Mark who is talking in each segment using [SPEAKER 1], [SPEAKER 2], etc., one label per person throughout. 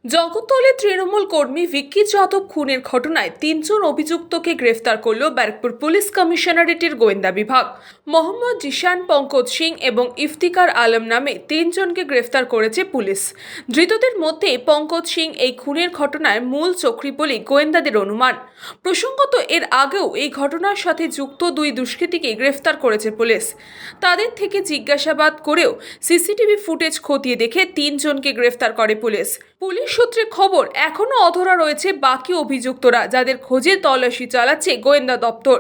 [SPEAKER 1] জগদ্দলের তৃণমূল কর্মী ভিক্কি যাদব খুনের ঘটনায় তিনজন অভিযুক্তকে গ্রেফতার করল ব্যারাকপুর পুলিশ কমিশনারেটের গোয়েন্দা বিভাগ। মোহাম্মদ জিশান, পঙ্কজ সিং এবং ইফতিকার আলম নামে তিনজনকে গ্রেফতার করেছে পুলিশ। ধৃতদের মধ্যে পঙ্কজ সিং এই খুনের ঘটনায় মূল চক্রী বলে গোয়েন্দাদের অনুমান। প্রসঙ্গত, এর আগেও এই ঘটনার সাথে যুক্ত দুই দুষ্কৃতীকে গ্রেফতার করেছে পুলিশ। তাদের থেকে জিজ্ঞাসাবাদ করেও সিসিটিভি ফুটেজ খতিয়ে দেখে তিনজনকে গ্রেফতার করে পুলিশ। পুলিশ সূত্রে খবর, এখনও অধরা রয়েছে বাকি অভিযুক্তরা, যাদের খোঁজে তল্লাশি চালাচ্ছে গোয়েন্দা দপ্তর।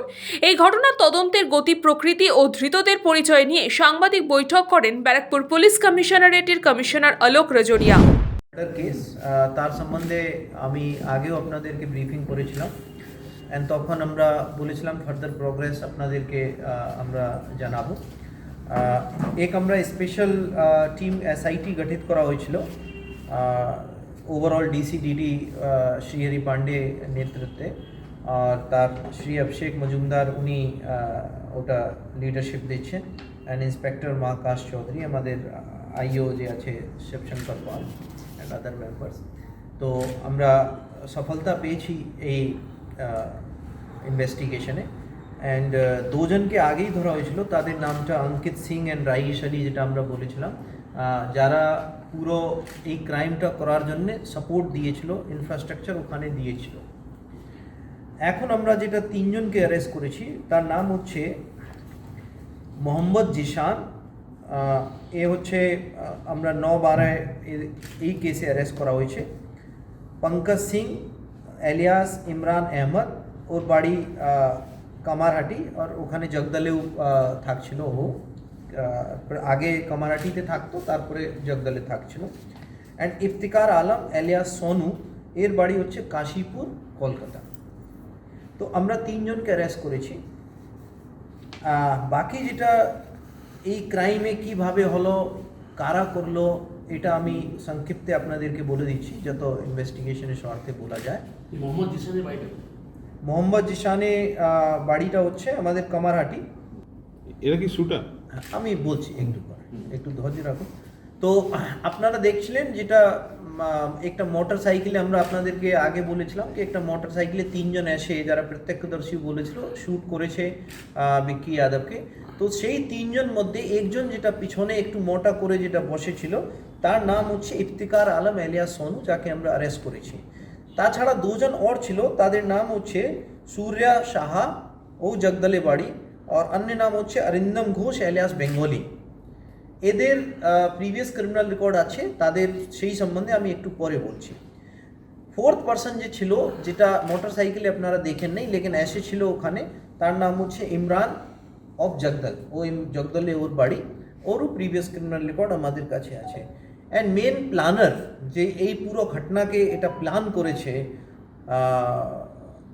[SPEAKER 1] এই ঘটনার তদন্তের গতি প্রকৃতি ও ধৃতদের পরিচয় নিয়ে সাংবাদিক বৈঠক করেন ব্যারাকপুর পুলিশ কমিশনারেটের কমিশনার অলোক রাজোরিয়া।
[SPEAKER 2] কেস তার সম্বন্ধে আমি আগেও আপনাদেরকে ব্রিফিং করেছিলাম এন্ড তখন আমরা বলেছিলাম ফার্দার প্রোগ্রেস আপনাদেরকে আমরা জানাবো। এক আমরা স্পেশাল টিম এসআইটি গঠিত করা হয়েছিল ওভারঅল ডিসিডিডি শ্রীহরি পান্ডে নেতৃত্বে, আর তার শ্রী অভিষেক মজুমদার উনি ওটা লিডারশিপ দিচ্ছেন, অ্যান্ড ইন্সপেক্টর মহাকাশ চৌধুরী, আমাদের আইও যে আছে শিবশঙ্কর পাল অ্যান্ড আদার মেম্বার্স। তো আমরা সফলতা পেয়েছি এই ইনভেস্টিগেশনে। অ্যান্ড দুজনকে আগেই ধরা হয়েছিল, তাদের নামটা অঙ্কিত সিং অ্যান্ড রাইশ আলী, যেটা আমরা বলেছিলাম, যারা পুরো এই ক্রাইমটা করার জন্য সাপোর্ট দিয়েছিল, ইনফ্রাস্ট্রাকচার ওখানে দিয়েছিল। এখন আমরা যেটা তিনজনকে অ্যারেস্ট করেছি তার নাম হচ্ছে মোহাম্মদ জিশান, এ হচ্ছে আমরা 9/12 এই কেসে অ্যারেস্ট করা হয়েছে। পঙ্কজ সিং এলিয়াস ইমরান আহমদ, ওর বাড়ি কামারহাটি, আর ওখানে জগদলেও থাকছিল। ও আগে কামারহাটিতে থাকতো, তারপরে জগদলে থাকছিল। অ্যান্ড ইফতিকার আলম এলিয়াস সোনু, এর বাড়ি হচ্ছে কাশীপুর, কলকাতা। তো আমরা তিনজনকে অ্যারেস্ট করেছি। বাকি যেটা এই ক্রাইমে কিভাবে হলো, কারা করলো, এটা আমি সংক্ষিপ্তে আপনাদেরকে বলে দিচ্ছি, যত ইনভেস্টিগেশনের স্বার্থে বলা যায়। মোহাম্মদ জিশানের বাড়িটা হচ্ছে আমাদের কামারহাটি।
[SPEAKER 3] এরা কি শুটার?
[SPEAKER 2] আমি বলছি একটু ধৈর্য রাখুন। তো আপনারা দেখছিলেন যেটা একটা মোটর সাইকেলে, আমরা আপনাদেরকে আগে বলেছিলাম যে একটা মোটর সাইকেলে তিনজন এসে, যারা প্রত্যক্ষদর্শী বলেছিল, শ্যুট করেছে ভিক্কি যাদবকে। তো সেই তিনজন মধ্যে একজন যেটা পিছনে একটু মোটা করে যেটা বসেছিল, তার নাম হচ্ছে ইফতিকার আলম এলিয়াস সোনু, যাকে আমরা অ্যারেস্ট করেছি। তাছাড়া দুজন ওর ছিল, তাদের নাম হচ্ছে সূর্যা সাহা, ও জগদলে বাড়ি, আর অন্য নাম হচ্ছে অরিন্দম ঘোষ এলিয়াস বেঙ্গলি। এদের প্রিভিয়াস ক্রিমিনাল রেকর্ড আছে, তাদের সেই সম্বন্ধে আমি একটু পরে বলছি। ফোর্থ পার্সন যে ছিল, যেটা মোটর সাইকেলে আপনারা দেখেন নাই লেকিন এসেছিল ওখানে, তার নাম হচ্ছে ইমরান অফ জগদল। ও জগদলে ওর বাড়ি, ওরও প্রিভিয়াস ক্রিমিনাল রেকর্ড আমাদের কাছে আছে। অ্যান্ড মেন প্ল্যানার, যে এই পুরো ঘটনাকে এটা প্ল্যান করেছে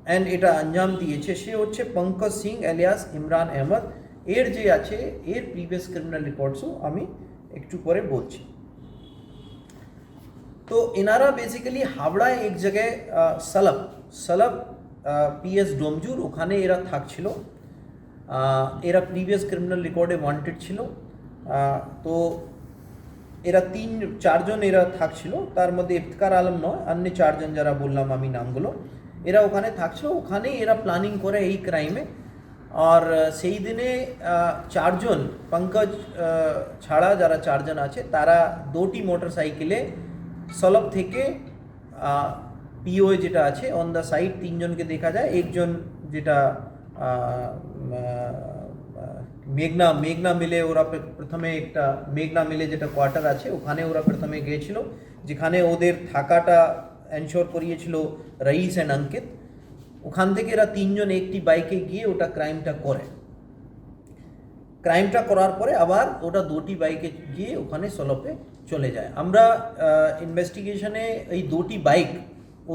[SPEAKER 2] অ্যান্ড এটা আঞ্জাম দিয়েছে, সে হচ্ছে পঙ্কজ সিং এলিয়াস ইমরান আহমদ। এর যে আছে, এর প্রিভিয়াস ক্রিমিনাল রেকর্ডসও আমি একটু পরে বলছি। তো এনারা বেসিক্যালি হাওড়ায় এক জায়গায় সলভ পিএস ডোমজুর, ওখানে এরা থাকছিল। এরা প্রিভিয়াস ক্রিমিনাল রেকর্ডে ওয়ান্টেড ছিল। তো এরা 4জন এরা থাকছিল, তার মধ্যে ইফতিকার আলম নয়, অন্য 4জন যারা বললাম আমি নামগুলো, এরা ওখানে থাকছিল। ওখানে এরা প্ল্যানিং করে এই ক্রাইমে। আর সেই দিনে 4জন, পঙ্কজ ছাড়া যারা 4জন আছে, তারা 2টি মোটর সাইকেলে সলভ থেকে পিওএ যেটা আছে অন দ্য সাইড 3জনকে দেখা যায়। একজন যেটা মেঘনা মিলে, ওরা প্রথমে একটা মেঘনা মিলে যেটা কোয়ার্টার আছে, ওখানে ওরা প্রথমে গিয়েছিল, যেখানে ওদের থাকাটা এনশোর করিয়েছিল রইস অ্যান্ড অঙ্কিত। ওখান থেকে এরা 3জন একটি বাইকে গিয়ে ওটা ক্রাইমটা করে। ক্রাইমটা করার পরে আবার ওটা 2টি বাইকে গিয়ে ওখানে সলভে চলে যায়। আমরা ইনভেস্টিগেশনে এই 2টি বাইক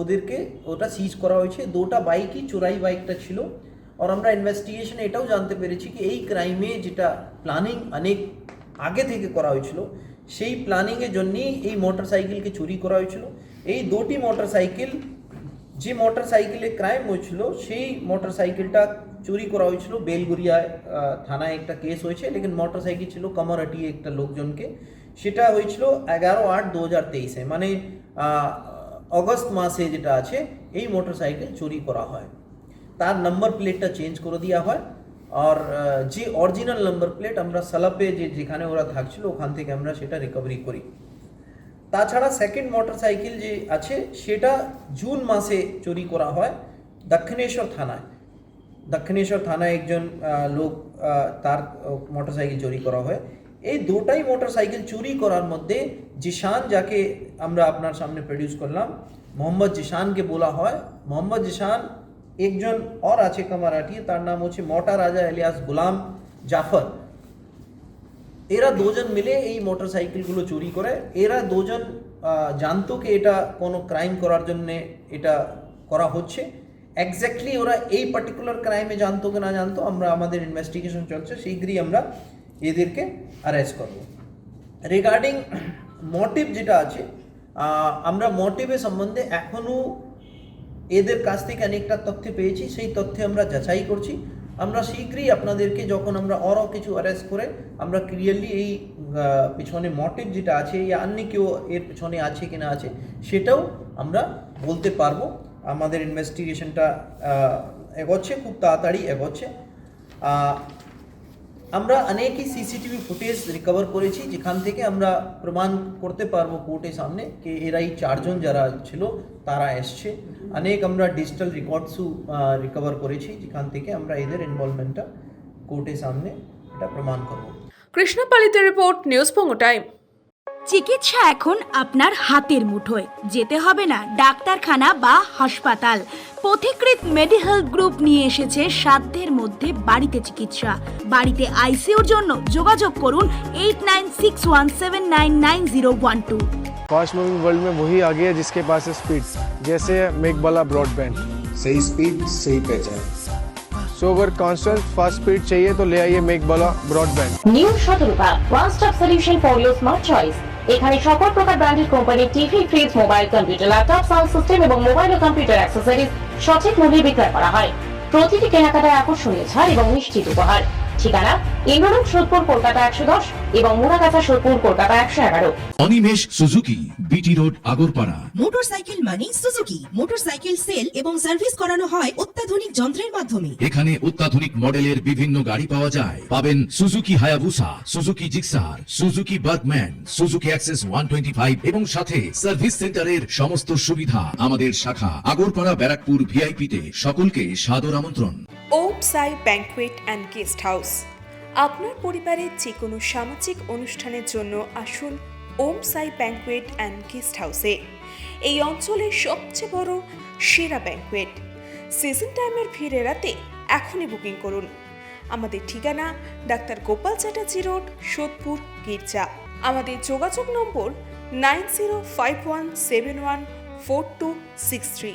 [SPEAKER 2] ওদেরকে ওটা সিজ করা হয়েছে। 2টা বাইকই চোরাই বাইকটা ছিল। আর আমরা ইনভেস্টিগেশনে এটাও জানতে পেরেছি কি এই ক্রাইমে যেটা প্ল্যানিং অনেক আগে থেকে করা হয়েছিল, সেই প্ল্যানিংয়ের জন্যই এই মোটর সাইকেলকে চুরি করা হয়েছিল। এই 2টি মোটর সাইকেল, যে মোটর সাইকেলে ক্রাইম হয়েছিল, সেই মোটর সাইকেলটা চুরি করা হয়েছিল বেলগুড়িয়া থানায় একটা কেস হয়েছে, লেকিন মোটর সাইকেল ছিল কামারহাটি একটা লোকজনকে। সেটা হয়েছিল 11/8/2023-এ, মানে অগস্ট মাসে যেটা আছে এই মোটরসাইকেল চুরি করা হয়। তার নাম্বার প্লেটটা চেঞ্জ করে দেওয়া হয়, আর যে অরিজিনাল নাম্বার প্লেট আমরা সালাপে যেখানে ওরা থাকছিল ওখান থেকে আমরা সেটা রিকভারি করি। তাছাড়া সেকেন্ড মোটরসাইকেল যে আছে সেটা জুন মাসে চুরি করা হয় দক্ষিণেশ্বর থানায়। দক্ষিণেশ্বর থানায় একজন লোক তার মোটরসাইকেল চুরি করা হয়। এই দুটাই মোটরসাইকেল চুরি করার মধ্যে জিশান, যাকে আমরা আপনার সামনে প্রডিউস করলাম, মোহাম্মদ জিশানকে বলা হয়। মোহাম্মদ জিশান একজন আর আছে কামারাটি, তার নাম হচ্ছে মোটা রাজা এলিয়াস গোলাম জাফর। এরা দুজন মিলে এই মোটরসাইকেলগুলো চুরি করে। এরা দুজন জানতো কি এটা কোনো ক্রাইম করার জন্য এটা করা হচ্ছে। এক্স্যাক্টলি ওরা এই পার্টিকুলার ক্রাইমে জানতো কি না জানতো, আমরা আমাদের ইনভেস্টিগেশন চলছে, শীঘ্রই আমরা এদেরকে অ্যারেস্ট করব। রিগার্ডিং মোটিভ যেটা আছে, আমরা মোটিভের সম্বন্ধে এখনও এদের কাছ থেকে অনেকটা তথ্য পেয়েছি, সেই তথ্যে আমরা যাচাই করছি। আমরা শীঘ্রই আপনাদেরকে যখন আমরা আরও কিছু অ্যারেস্ট করে আমরা ক্লিয়ারলি এই পিছনে মোটিভ যেটা আছে या अन्य কেউ এর পিছনে আছে কি না আছে সেটাও আমরা বলতে পারবো। আমাদের ইনভেস্টিগেশনটা এগোচ্ছে, খুব তাড়াতাড়ি এগোচ্ছে। আমরা অনেকই সিসিটিভি ফুটেজ রিকভার করেছি, যেখান থেকে আমরা প্রমাণ করতে পারবো কোর্টের সামনে যে এরা এই চারজন যারা ছিল তারা এসছে। অনেক আমরা ডিজিটাল রেকর্ডসও রিকভার করেছি, যেখান থেকে আমরা এদের ইনভলভমেন্টটা কোর্টের সামনে এটা প্রমাণ করব।
[SPEAKER 1] কৃষ্ণপালিতের রিপোর্ট, নিউজ পঙ্গো টাইম।
[SPEAKER 4] চিকিৎসা এখন আপনার হাতের মুঠোয়। যেতে হবে না ডাক্তারখানা বা হাসপাতাল। পথিকৃৎ মেডিহেলথ গ্রুপ নিয়ে এসেছে সাধ্যের মধ্যে বাড়িতে চিকিৎসা। বাড়িতে আইসিইউর জন্য যোগাযোগ করুন 8961799012।
[SPEAKER 5] फास्ट मूविंग वर्ल्ड में वही आगे है जिसके पास है स्पीड, जैसे मेघबाला ब्रॉडबैंड।
[SPEAKER 6] सही स्पीड सही पहचान।
[SPEAKER 5] सो अगर कांस्टेंट फास्ट स्पीड चाहिए तो ले आइए Meghbala broadband.
[SPEAKER 7] New Shatarupa one stop solution for your smart choice. এখানে সকল প্রকার ব্র্যান্ডেড কোম্পানির TV, fridge, mobile, computer, laptop, sound system এবং মোবাইল ও কম্পিউটার অ্যাক্সেসরিজ সঠিক মূল্যে বিক্রয় করা হয়। প্রতিটি কেনাকাটায় আকর্ষণীয় ছাড় এবং নিশ্চিত উপহার। ঠিকানা ইন্দ্রলোক সোদপুর কলকাতা 110 এবং Muragachha Sodepur Kolkata 111।
[SPEAKER 8] Animesh Suzuki, BT road, Agarpara.
[SPEAKER 9] Motorcycle মানে সুজুকি। মোটরসাইকেল সেল এবং সার্ভিস করানো হয় অত্যাধুনিক যন্ত্রের মাধ্যমে।
[SPEAKER 8] এখানে অত্যাধুনিক মডেলের বিভিন্ন গাড়ি পাওয়া যায়। পাবেন Suzuki Hayabusa, Suzuki Gixxer, Suzuki Bergman, Suzuki access 125 এবং সাথে সার্ভিস সেন্টারের সমস্ত সুবিধা। আমাদের শাখা আগরপাড়া ব্যারাকপুর ভিআইপি তে। সকলকে সাদর আমন্ত্রণ।
[SPEAKER 10] ওম সাই ব্যাংকুয়েট অ্যান্ড গেস্ট হাউস। আপনার পরিবারের যে কোনো সামাজিক অনুষ্ঠানের জন্য আসুন ওম সাই ব্যাংকুয়েট অ্যান্ড গেস্ট হাউসে। এই অঞ্চলের সবচেয়ে বড় সেরা ব্যাংকুয়েট। সিজন টাইমের ভিড় এড়াতে এখনই বুকিং করুন। আমাদের ঠিকানা ডাক্তার গোপাল চ্যাটার্জি রোড, সোদপুর, গির্জা। আমাদের যোগাযোগ নম্বর 9051714263।